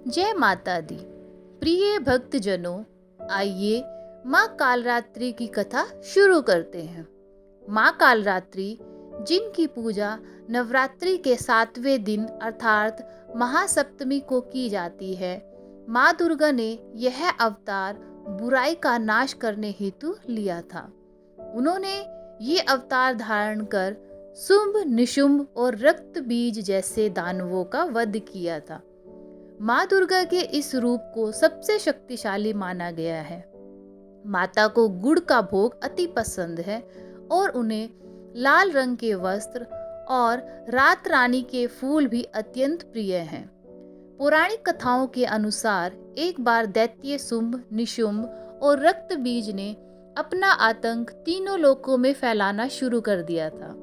जय माता दी। प्रिय भक्तजनों, आइए माँ कालरात्रि की कथा शुरू करते हैं। माँ कालरात्रि, जिनकी पूजा नवरात्रि के 7वें दिन अर्थात महासप्तमी को की जाती है, माँ दुर्गा ने यह अवतार बुराई का नाश करने हेतु लिया था। उन्होंने ये अवतार धारण कर शुंभ, निशुंभ और रक्त बीज जैसे दानवों का वध किया था। माँ दुर्गा के इस रूप को सबसे शक्तिशाली माना गया है। माता को गुड़ का भोग अति पसंद है और उन्हें लाल रंग के वस्त्र और रात रानी के फूल भी अत्यंत प्रिय हैं। पौराणिक कथाओं के अनुसार एक बार दैत्य शुंभ, निशुंभ और रक्त बीज ने अपना आतंक तीनों लोकों में फैलाना शुरू कर दिया था।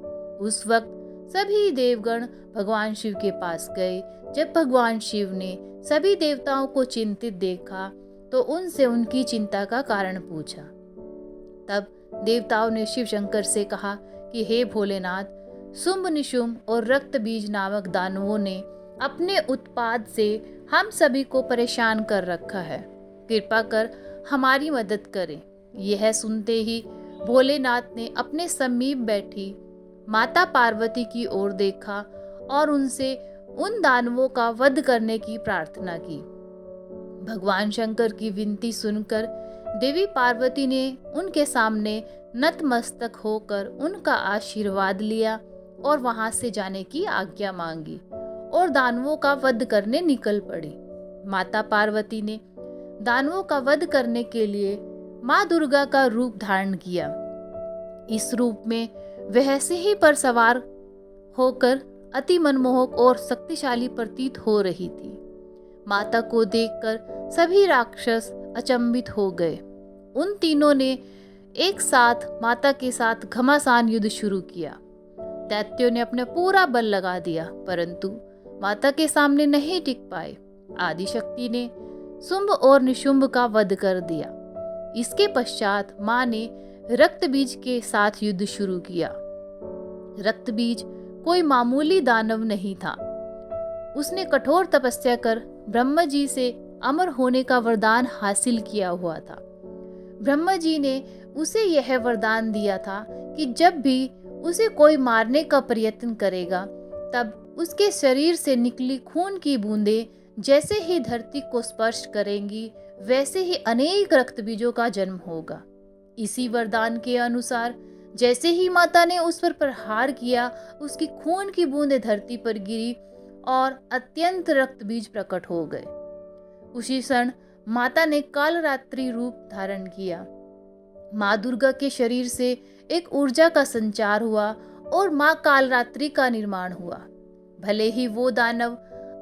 उस वक्त सभी देवगण भगवान शिव के पास गए। जब भगवान शिव ने सभी देवताओं को चिंतित देखा तो उनसे उनकी चिंता का कारण पूछा। तब देवताओं ने शिव शंकर से कहा कि हे भोलेनाथ, शुंभ, निशुंभ और रक्त बीज नामक दानवों ने अपने उत्पात से हम सभी को परेशान कर रखा है। कृपा कर हमारी मदद करें। यह सुनते ही भोलेनाथ ने अपने समीप बैठी माता पार्वती की ओर देखा और उनसे उन दानवों का वध करने की प्रार्थना की। भगवान शंकर की विनती सुनकर देवी पार्वती ने उनके सामने नतमस्तक होकर उनका आशीर्वाद लिया और वहां से जाने की आज्ञा मांगी और दानवों का वध करने निकल पड़ी। माता पार्वती ने दानवों का वध करने के लिए माँ दुर्गा का रूप धारण किया। इस रूप में वह सिंह पर सवार होकर अति मनमोहक और शक्तिशाली प्रतीत हो रही थी। माता को देखकर सभी राक्षस अचंभित हो गए। उन तीनों ने एक साथ माता के साथ घमासान युद्ध शुरू किया। दैत्यों ने अपना पूरा बल लगा दिया, परंतु माता के सामने नहीं टिक पाए। आदिशक्ति ने शुंभ और निशुंभ का वध कर दिया। इसके पश्चात माँ ने रक्त बीज के साथ युद्ध शुरू किया। रक्त बीज कोई मामूली दानव नहीं था। उसने कठोर तपस्या कर ब्रह्मा जी से अमर होने का वरदान हासिल किया हुआ था। ब्रह्मा जी ने उसे यह वरदान दिया था कि जब भी उसे कोई मारने का प्रयत्न करेगा, तब उसके शरीर से निकली खून की बूंदें जैसे ही धरती को स्पर्श करेंगी, वैसे ही अनेक रक्त बीजों का जन्म होगा। इसी वरदान के अनुसार जैसे ही माता ने उस पर प्रहार किया, उसकी खून की बूंदें धरती पर गिरी और अत्यंत रक्त बीज प्रकट हो गए। उसी क्षण माता ने कालरात्रि रूप धारण किया। माँ दुर्गा के शरीर से एक ऊर्जा का संचार हुआ और माँ कालरात्रि का निर्माण हुआ। भले ही वो दानव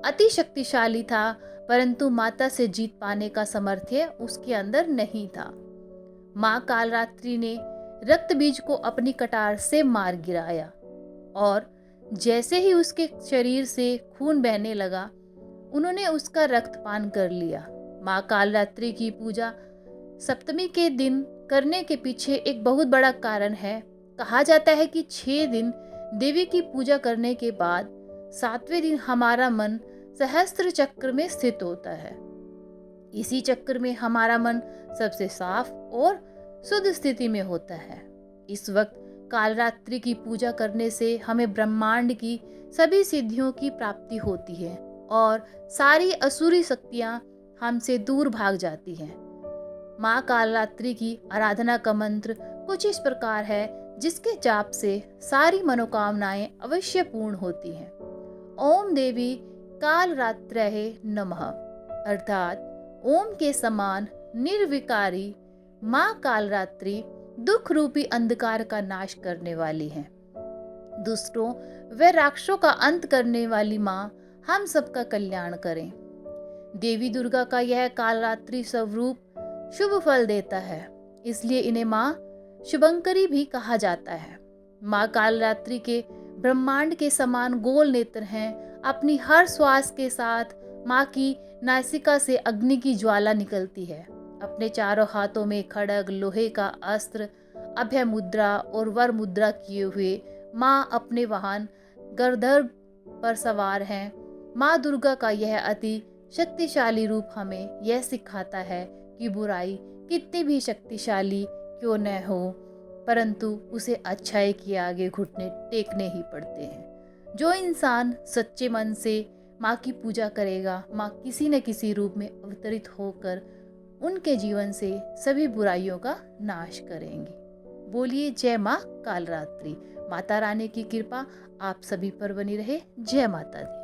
अति शक्तिशाली था, परंतु माता से जीत पाने का सामर्थ्य उसके अंदर नहीं था। माँ कालरात्रि ने रक्त बीज को अपनी कटार से मार गिराया और जैसे ही उसके शरीर से खून बहने लगा, उन्होंने उसका रक्तपान कर लिया। माँ कालरात्रि की पूजा सप्तमी के दिन करने के पीछे एक बहुत बड़ा कारण है। कहा जाता है कि 6 दिन देवी की पूजा करने के बाद 7वें दिन हमारा मन सहस्त्र चक्र में स्थित होता है। इसी चक्र में हमारा मन सबसे साफ और शुद्ध स्थिति में होता है। इस वक्त कालरात्रि की पूजा करने से हमें ब्रह्मांड की सभी सिद्धियों की प्राप्ति होती है और सारी असुरी शक्तियां हमसे दूर भाग जाती हैं। माँ कालरात्रि की आराधना का मंत्र कुछ इस प्रकार है, जिसके जाप से सारी मनोकामनाएं अवश्य पूर्ण होती हैं। ओम देवी कालरात्रये नमः, अर्थात ओम के समान निर्विकारी माँ कालरात्रि दुख रूपी अंधकार का नाश करने वाली है। दुष्टों व राक्षसों का अंत करने वाली माँ हम सबका कल्याण करें। देवी दुर्गा का यह कालरात्रि स्वरूप शुभ फल देता है, इसलिए इन्हें माँ शुभंकरी भी कहा जाता है। माँ कालरात्रि के ब्रह्मांड के समान गोल नेत्र हैं। अपनी हर श्वास के साथ माँ की नासिका से अग्नि की ज्वाला निकलती है। अपने चारों हाथों में खड्ग, लोहे का अस्त्र, अभय मुद्रा और वर मुद्रा किए हुए माँ अपने वाहन गरुड़ पर सवार हैं। माँ दुर्गा का यह अति शक्तिशाली रूप हमें यह सिखाता है कि बुराई कितनी भी शक्तिशाली क्यों न हो, परंतु उसे अच्छाई के आगे घुटने टेकने ही पड़ते हैं। जो इंसान सच्चे मन से माँ की पूजा करेगा, माँ किसी न किसी रूप में अवतरित होकर उनके जीवन से सभी बुराइयों का नाश करेंगी। बोलिए जय माँ कालरात्रि। माता रानी की कृपा आप सभी पर बनी रहे। जय माता दी।